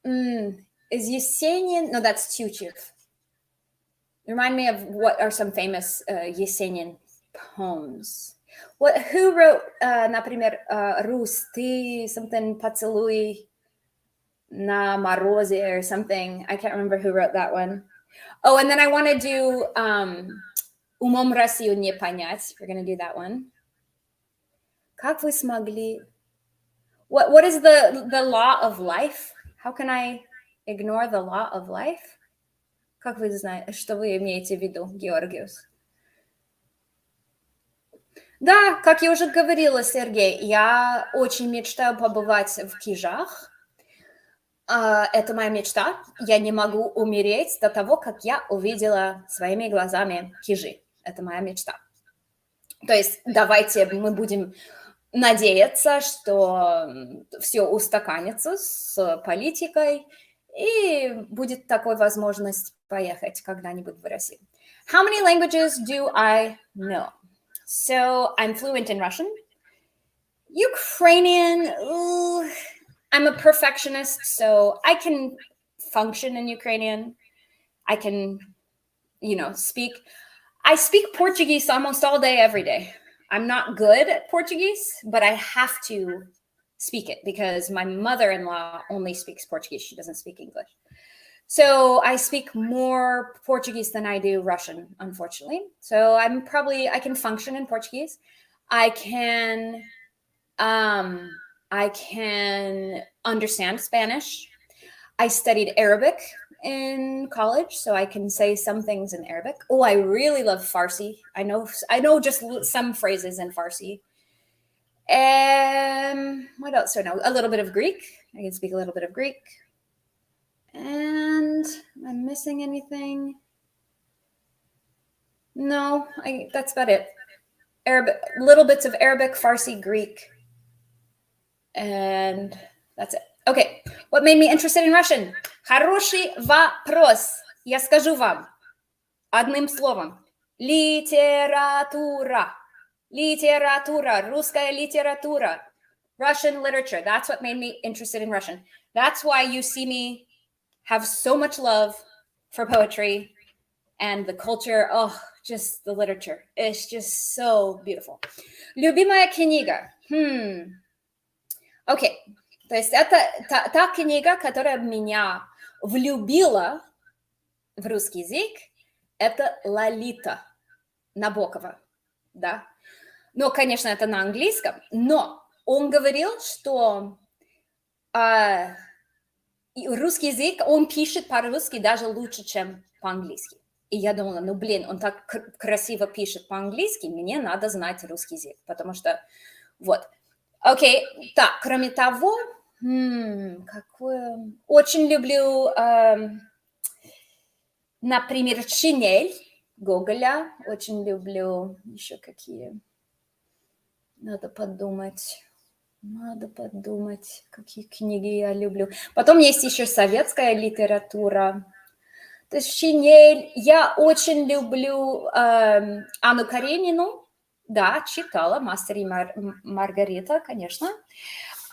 Is Yesenin? No, that's Tyutchev. Remind me of what are some famous Yesenin poems. Who wrote, например, Рус, ты something поцелуй на морозе or something. I can't remember who wrote that one. Oh, and then I want to do умом Россию не понять. We're going to do that one. Как вы смогли? What is the law of life? How can I ignore the law of life? Как вы знаете, что вы имеете в виду, Георгиус? Да, как я уже говорила, Сергей, я очень мечтаю побывать в Кижах. Это моя мечта. Я не могу умереть до того, как я увидела своими глазами Кижи. Это моя мечта. То есть давайте мы будем надеяться, что все устаканится с политикой, и будет такой возможность поехать когда-нибудь в Россию. How many languages do I know? So I'm fluent in Russian. Ukrainian, I'm a perfectionist, so I can function in Ukrainian. I can, speak. I speak Portuguese almost all day, every day. I'm not good at Portuguese, but I have to speak it because my mother-in-law only speaks Portuguese. She doesn't speak English. So I speak more Portuguese than I do Russian, unfortunately. So I can function in Portuguese. I can understand Spanish. I studied Arabic in college, so I can say some things in Arabic. Oh, I really love Farsi. I know just some phrases in Farsi. What else do I know? A little bit of Greek. I can speak a little bit of Greek. And am I missing anything? No, that's about it. Arabic, little bits of Arabic, Farsi, Greek, and that's it. Okay, what made me interested in Russian? Хороший вопрос. Я скажу вам одним словом. Литература. Литература. Русская литература. Russian literature. That's what made me interested in Russian. That's why you see me have so much love for poetry and the culture. Oh, just the literature. It's just so beautiful. Любимая книга. Окей. То есть это та книга, которая меня влюбила в русский язык, это «Лолита» Набокова. Да? Ну, конечно, это на английском, но он говорил, что русский язык, он пишет по-русски даже лучше, чем по-английски. И я думала, он так красиво пишет по-английски, мне надо знать русский язык, потому что вот. Окей, так, кроме того, очень люблю, например, «Шинель» Гоголя, очень люблю, еще какие, надо подумать, какие книги я люблю. Потом есть еще советская литература. То есть «Шинель». Я очень люблю Анну Каренину. Да, читала «Мастер и Маргарита», конечно.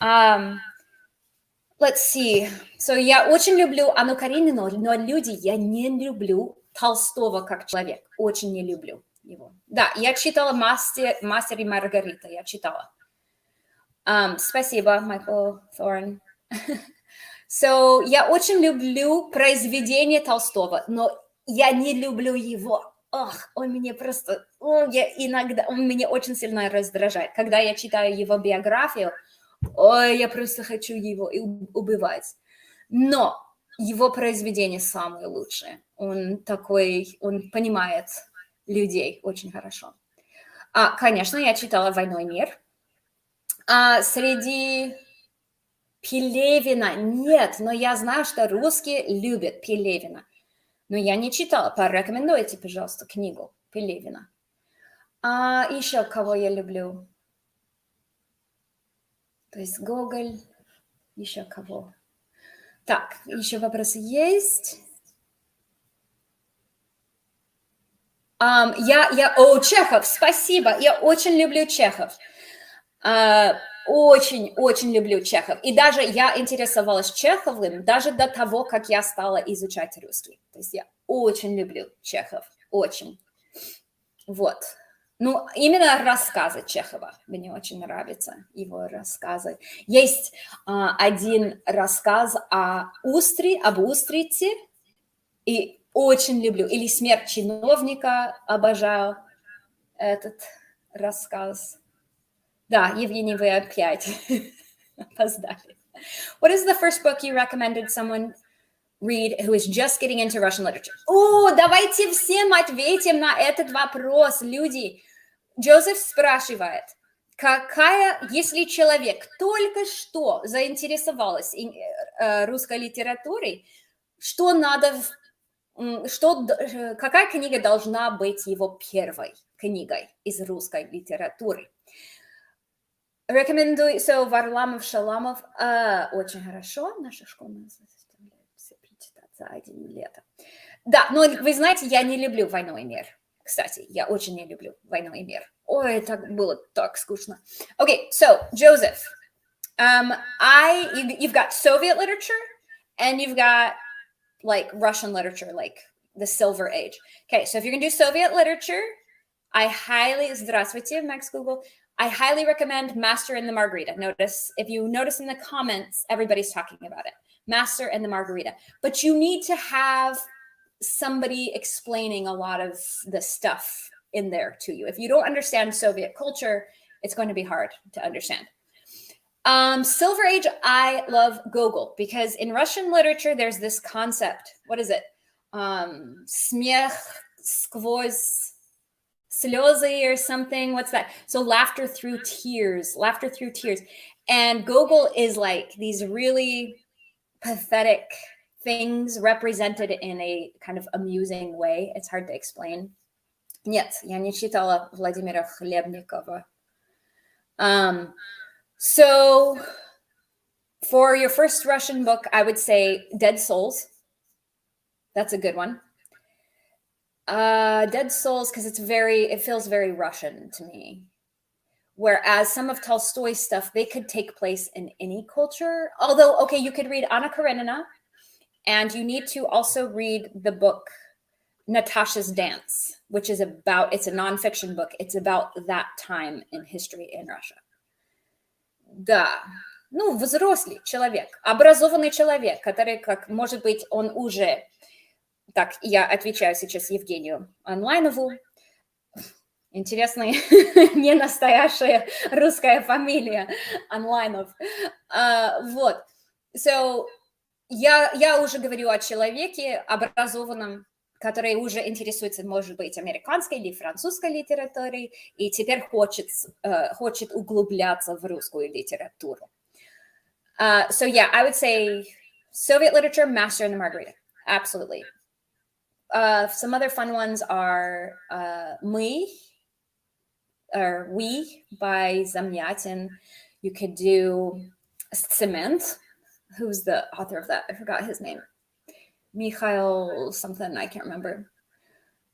Let's see. So я очень люблю Анну Каренину, но люди, я не люблю Толстого как человек. Очень не люблю его. Да, я читала «Мастер и Маргарита». Я читала. Спасибо, Майкл Thorne. So, я очень люблю произведение Толстого, но я не люблю его. Он меня просто... он меня очень сильно раздражает. Когда я читаю его биографию, я просто хочу его убивать. Но его произведения самые лучшие. Он понимает людей очень хорошо. Конечно, я читала «Войну и мир». Среди Пелевина нет, но я знаю, что русские любят Пелевина. Но я не читала. Порекомендуйте, пожалуйста, книгу Пелевина. Еще кого я люблю? То есть Гоголь, еще кого? Так, еще вопросы есть? Чехов, спасибо. Я очень люблю Чехов. Очень люблю Чехов. И даже я интересовалась Чеховым даже до того, как я стала изучать русский. То есть я очень люблю Чехов. Очень. Вот. Ну, именно рассказы Чехова. Мне очень нравятся его рассказы. Есть один рассказ об устрице. И очень люблю. Или «Смерть чиновника». Обожаю этот рассказ. Да, Евгений, вы опять опоздали. What is the first book you recommended someone read who is just getting into Russian literature? Давайте всем ответим на этот вопрос, люди. Джозеф спрашивает, если человек только что заинтересовался русской литературой, какая книга должна быть его первой книгой из русской литературы? Рекомендую, Варламов, Шаламов, очень хорошо, наша школа заставляет все прочитать за 1 лето. Да, но вы знаете, я не люблю «Войну и мир». Кстати, я очень не люблю «Войну и мир». Это было так скучно. Okay, so, Joseph, you've got Soviet literature, and you've got, like, Russian literature, like the Silver Age. Okay, so if you're going to do Soviet literature, здравствуйте, Max Google, I highly recommend Master and the Margarita. If you notice in the comments, everybody's talking about it. Master and the Margarita. But you need to have somebody explaining a lot of the stuff in there to you. If you don't understand Soviet culture, it's going to be hard to understand. Silver Age, I love Gogol, because in Russian literature, there's this concept. What is it? Смех сквозь слезы or something. What's that? So laughter through tears. And Gogol is like these really pathetic things represented in a kind of amusing way. It's hard to explain. Нет, я не читала Владимира Хлебникова. So for your first Russian book, I would say Dead Souls. That's a good one. Dead Souls, because it feels very Russian to me. Whereas some of Tolstoy's stuff, they could take place in any culture. Although, okay, you could read Anna Karenina, and you need to also read the book Natasha's Dance, which is it's a nonfiction book. It's about that time in history in Russia. Да, взрослый человек, образованный человек, который, может быть, он уже... Так, я отвечаю сейчас Евгению Онлайнову. Интересная, не настоящая русская фамилия Онлайнов. Вот. So, я уже говорю о человеке образованном, который уже интересуется, может быть, американской или французской литературой, и теперь хочет углубляться в русскую литературу. So, yeah, I would say Soviet literature, Master and the Margarita. Absolutely. Some other fun ones are We by Zamyatin. You could do Cement. Who's the author of that? I forgot his name. Mikhail something, I can't remember.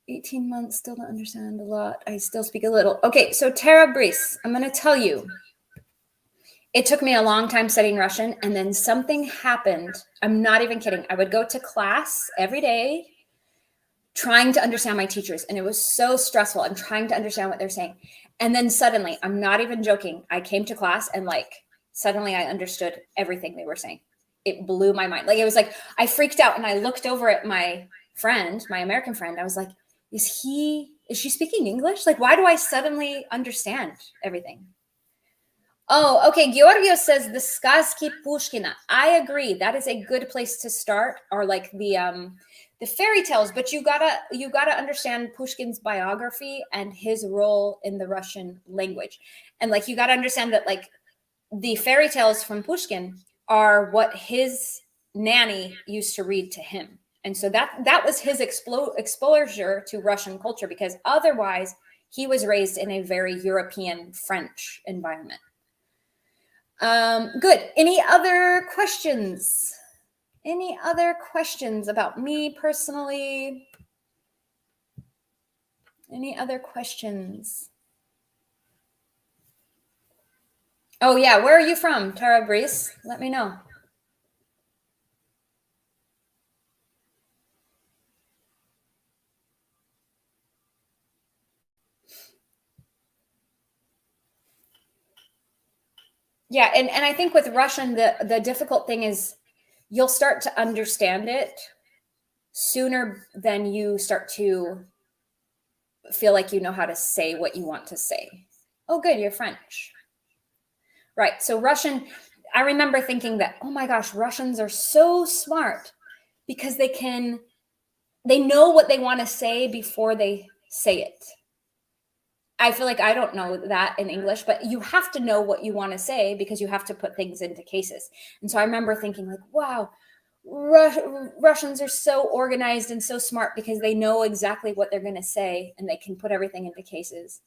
18 months, still don't understand a lot. I still speak a little. Okay, so Tara Brees, I'm going to tell you. It took me a long time studying Russian, and then something happened. I'm not even kidding. I would go to class every day trying to understand my teachers, and it was so stressful. I'm trying to understand what they're saying. And then suddenly, I'm not even joking, I came to class and suddenly I understood everything they were saying. It blew my mind. It was like I freaked out, and I looked over at my friend, my American friend. I was like, is she speaking English? Why do I suddenly understand everything? Oh, okay. Georgios says the Сказки Pushkina. I agree. That is a good place to start, or the fairy tales, but you gotta understand Pushkin's biography and his role in the Russian language. And you gotta understand that the fairy tales from Pushkin are what his nanny used to read to him. And so that was his exposure to Russian culture, because otherwise he was raised in a very European French environment. Good. Any other questions? Any other questions about me personally? Any other questions? Oh yeah, where are you from, Tara Brees? Let me know. Yeah, and I think with Russian, the difficult thing is you'll start to understand it sooner than you start to feel like you know how to say what you want to say. Oh, good, you're French. Right, so Russian, I remember thinking that, oh my gosh, Russians are so smart because they know what they want to say before they say it. I feel like I don't know that in English, but you have to know what you want to say because you have to put things into cases. And so I remember thinking wow, Russians are so organized and so smart because they know exactly what they're going to say and they can put everything into cases.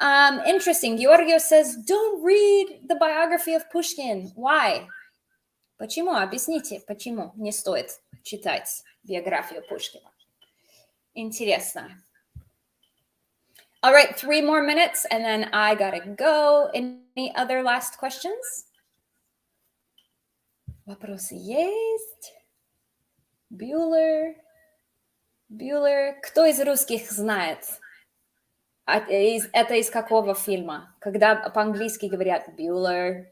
Interesting. Georgio says, don't read the biography of Pushkin. Why? Почему? Объясните, почему не стоит читать биографию Пушкина. Интересно. All right, 3 more minutes and then I gotta go. Any other last questions? Вопросы есть? Бюллер. Кто из русских знает? Это из какого фильма? Когда по-английски говорят Bueller.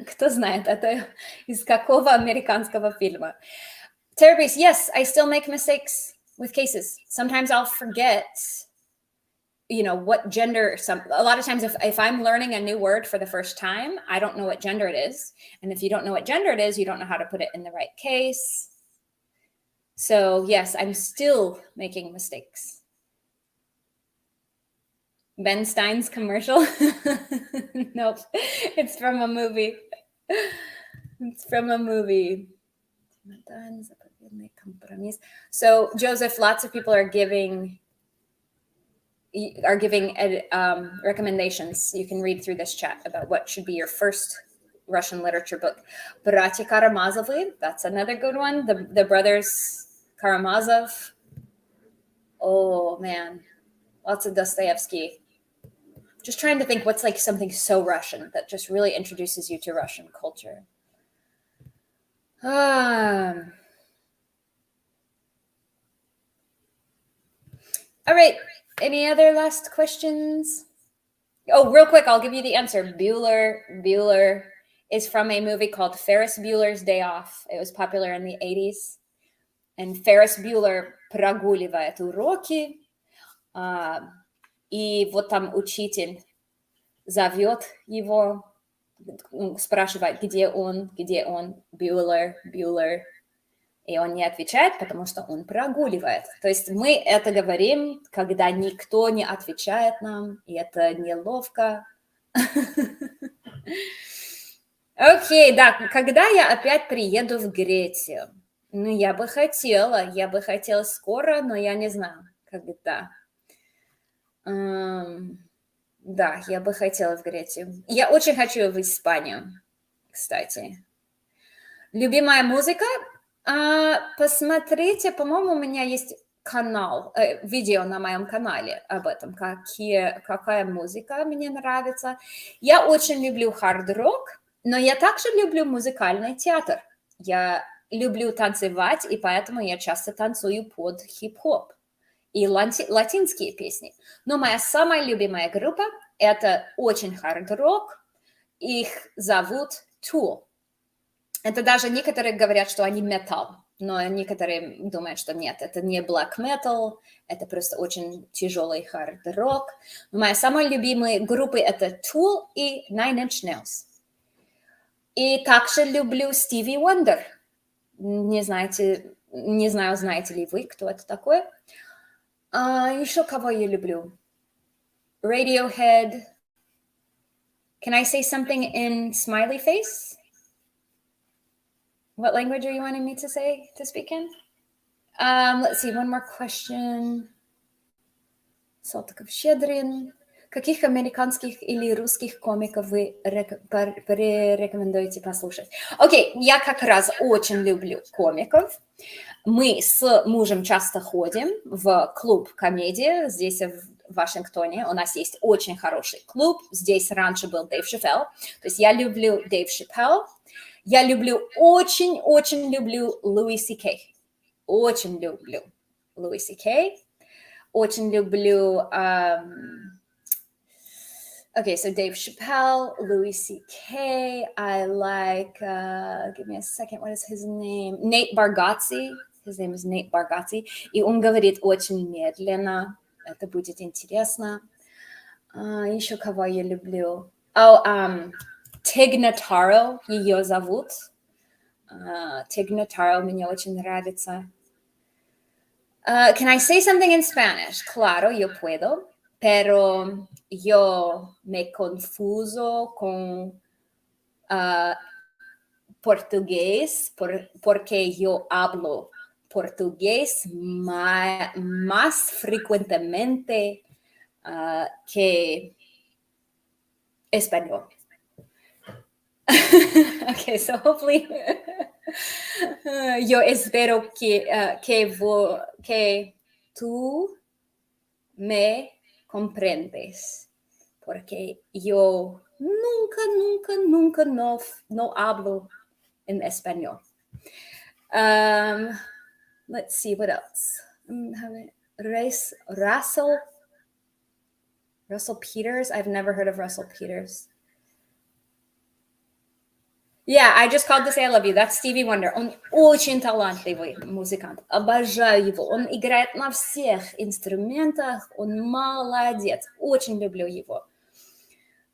Кто знает, это из какого американского фильма? Terabase, yes, I still make mistakes with cases. Sometimes I'll forget, what gender. A lot of times if I'm learning a new word for the first time, I don't know what gender it is. And if you don't know what gender it is, you don't know how to put it in the right case. So yes, I'm still making mistakes. Ben Stein's commercial? Nope, it's from a movie. So Joseph, lots of people are giving recommendations. You can read through this chat about what should be your first Russian literature book. Bratya Karamazovы, that's another good one. The brothers Karamazov. Oh man, lots of Dostoevsky. Just trying to think what's something so Russian that just really introduces you to Russian culture. All right. Any other last questions? Oh, real quick, I'll give you the answer. Bueller is from a movie called Ferris Bueller's Day Off. It was popular in the 80s. And Ferris Bueller прогуливает уроки. И вот там учитель зовет его, спрашивает, где он, Bueller. И он не отвечает, потому что он прогуливает. То есть мы это говорим, когда никто не отвечает нам, и это неловко. Окей, да, когда я опять приеду в Грецию? Я бы хотела скоро, но я не знаю, когда. Да, я бы хотела в Грецию. Я очень хочу в Испанию, кстати. Любимая музыка? Посмотрите, по-моему, у меня есть канал, видео на моем канале об этом, какая музыка мне нравится. Я очень люблю хард-рок, но я также люблю музыкальный театр. Я люблю танцевать, и поэтому я часто танцую под хип-хоп и латинские песни. Но моя самая любимая группа – это очень хард-рок. Их зовут Tool. Это даже некоторые говорят, что они металл, но некоторые думают, что нет, это не black metal, это просто очень тяжелый хард-рок. Моя самая любимая группа – это Tool и Nine Inch Nails. И также люблю Стиви Уондер. Не знаю, знаете ли вы, кто это такой. Еще кого я люблю? Radiohead. Can I say something in smiley face? What language are you wanting me to speak in? Let's see, one more question. Салтыков-Щедрин. Каких американских или русских комиков вы порекомендуете послушать? Окей, я как раз очень люблю комиков. Мы с мужем часто ходим в клуб комедии здесь в Вашингтоне. У нас есть очень хороший клуб. Здесь раньше был Дэйв Шапелл. То есть я люблю Дэйв Шапелл. Я очень люблю Луи Си Кей. Очень люблю Луи Си Кей. Очень люблю... Okay, so Dave Chappelle, Louis C.K. I like, give me a second, what is his name? Nate Bargatze. His name is Nate Bargatze. И он говорит очень медленно. Это будет интересно. Еще кого я люблю? Tig Notaro, ее зовут. Tig Notaro мне очень нравится. Can I say something in Spanish? Claro, yo puedo. Pero yo me confuso con portugués porque yo hablo portugués más frecuentemente que español. Okay, so hopefully yo espero que tú me comprendes, porque yo nunca no hablo en español. Let's see, what else? Russell Peters? I've never heard of Russell Peters. Yeah, I just called to say I love you. That's Stevie Wonder. Он очень талантливый музыкант. Обожаю его. Он играет на всех инструментах. Он молодец. Очень люблю его.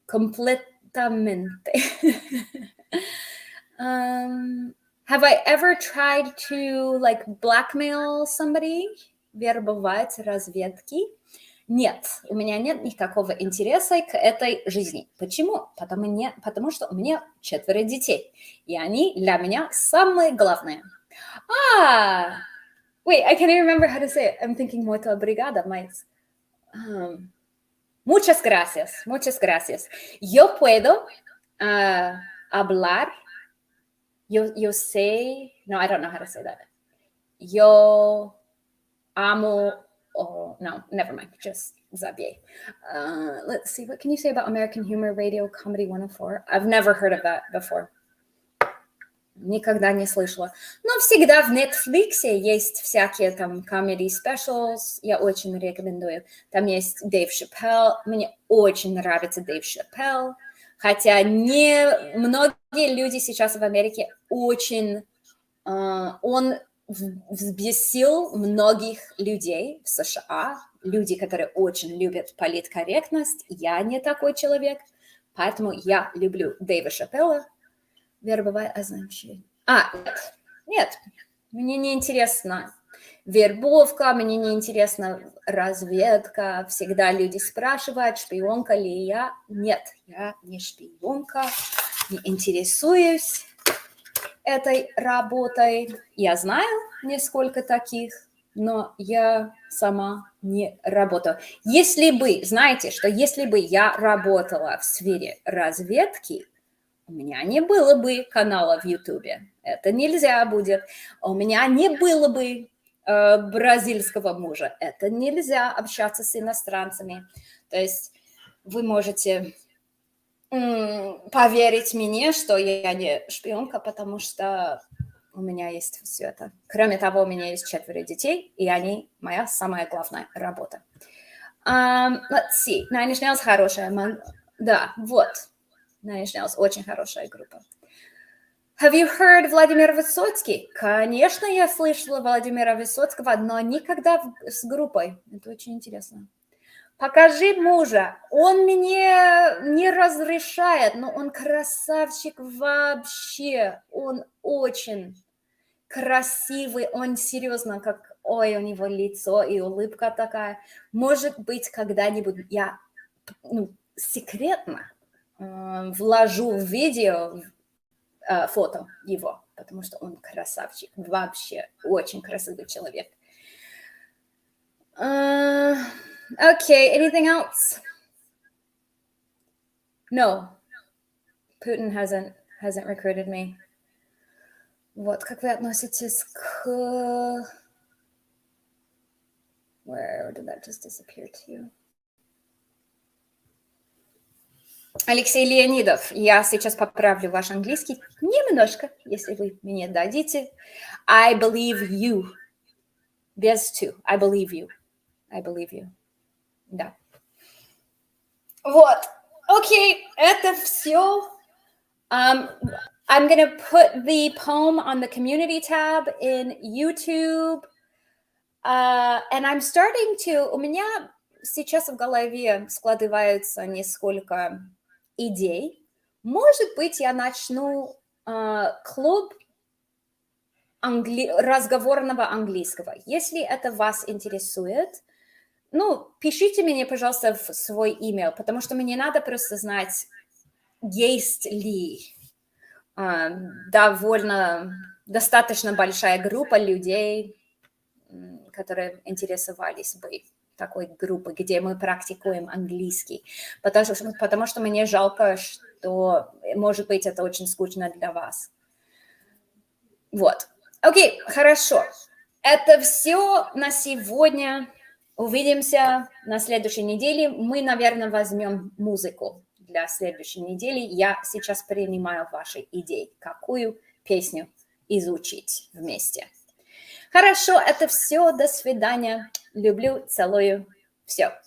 Completamente. Have I ever tried to blackmail somebody? Вербовать разведки? Нет, у меня нет никакого интереса к этой жизни. Почему? Потому что у меня 4 детей, и они для меня самые главные. Wait, I can't even remember how to say it. I'm thinking muito obrigada, mas... Muchas gracias. Yo puedo hablar. Yo sé... No, I don't know how to say that. Yo amo... Oh, no, never mind. Just Xavier. Let's see. What can you say about American Humor Radio Comedy 104? I've never heard of that before. Никогда не слышала. Но всегда в Netflix есть всякие там comedy specials. Я очень рекомендую. Там есть Дэйв Шапелл. Мне очень нравится Дэйв Шапелл. Хотя не многие люди сейчас в Америке очень... Он взбесил многих людей в США, люди, которые очень любят политкорректность. Я не такой человек, поэтому я люблю Дэйва Шапелла. Вербовая означение. Нет, мне не интересно вербовка, мне не интересна разведка. Всегда люди спрашивают, шпионка ли я. Нет, я не шпионка, не интересуюсь этой работой. Я знаю несколько таких, но я сама не работаю. Если бы, знаете, что если бы я работала в сфере разведки, у меня не было бы канала в Ютубе. Это нельзя будет. У меня не было бы бразильского мужа. Это нельзя общаться с иностранцами. То есть вы можете поверить мне, что я не шпионка, потому что у меня есть все это. Кроме того, у меня есть 4 детей, и они моя самая главная работа. Let's see. Nine Inch Nails хорошая. Да, вот. Nine Inch Nails очень хорошая группа. Have you heard Владимир Высоцкий? Конечно, я слышала Владимира Высоцкого, но никогда с группой. Это очень интересно. Покажи мужа. Он мне не разрешает, но он красавчик вообще. Он очень красивый, он серьезно, как, ой, у него лицо и улыбка такая. Может быть, когда-нибудь я секретно вложу в видео фото его, потому что он красавчик, вообще очень красивый человек. Okay, anything else? No. Putin hasn't recruited me. Вот, как вы относитесь к... Where did that just disappear to? Алексей Леонидов, я сейчас поправлю ваш английский немножко, если вы мне дадите. I believe you. Без to. I believe you. I believe you. Да. Вот. Окей, это все. I'm going to put the poem on the community tab in YouTube. And I'm starting to... У меня сейчас в голове складывается несколько идей. Может быть, я начну клуб разговорного английского. Если это вас интересует, пишите мне, пожалуйста, в свой имейл, потому что мне надо просто знать, есть ли достаточно большая группа людей, которые интересовались бы такой группой, где мы практикуем английский. Потому что мне жалко, что, может быть, это очень скучно для вас. Вот. Окей, хорошо. Это все на сегодня. Увидимся на следующей неделе. Мы, наверное, возьмем музыку для следующей недели. Я сейчас принимаю ваши идеи, какую песню изучить вместе. Хорошо, это все. До свидания. Люблю, целую. Все.